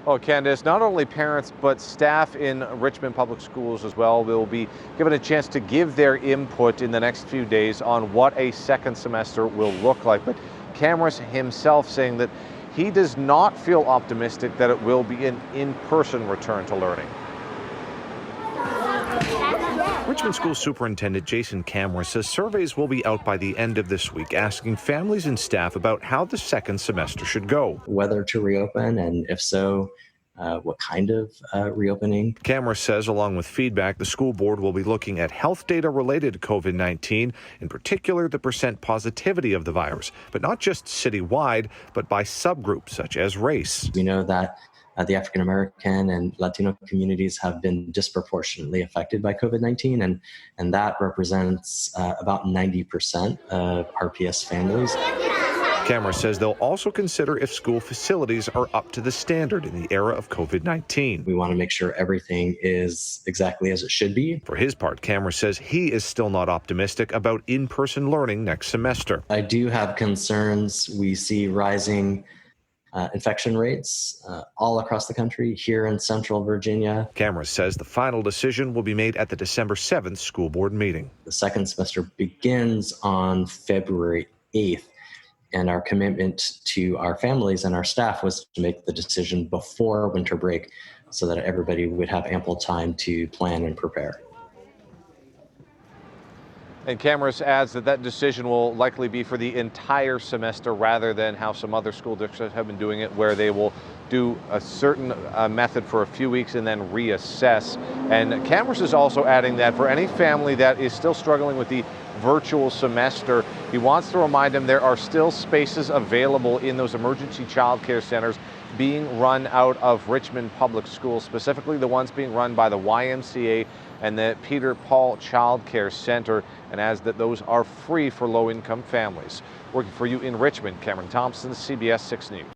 Oh, Candace, not only parents, but staff in Richmond Public Schools as well will be given a chance to give their input in the next few days on what a second semester will look like. But Cameron himself saying that he does not feel optimistic that it will be an in-person return to learning. Richmond School Superintendent Jason Cameron says surveys will be out by the end of this week asking families and staff about how the second semester should go. Whether to reopen, and if so, what kind of reopening. Cameron says along with feedback, the school board will be looking at health data related to COVID-19, in particular the percent positivity of the virus, but not just citywide, but by subgroups such as race. We know that the African American and Latino communities have been disproportionately affected by COVID-19, and that represents about 90% of RPS families. Cameron says they'll also consider if school facilities are up to the standard in the era of COVID-19. We want to make sure everything is exactly as it should be. For his part, Cameron says he is still not optimistic about in-person learning next semester. I do have concerns. We see rising infection rates all across the country, here in Central Virginia. Cameron says the final decision will be made at the December 7th school board meeting. The second semester begins on February 8th, and our commitment to our families and our staff was to make the decision before winter break so that everybody would have ample time to plan and prepare. And Cameron adds that that decision will likely be for the entire semester rather than how some other school districts have been doing it, where they will do a certain method for a few weeks and then reassess. And Cameron is also adding that for any family that is still struggling with the virtual semester, he wants to remind them there are still spaces available in those emergency child care centers being run out of Richmond Public Schools, specifically the ones being run by the YMCA and the Peter Paul Child Care Center, and as that those are free for low-income families. Working for you in Richmond, Cameron Thompson, CBS 6 News.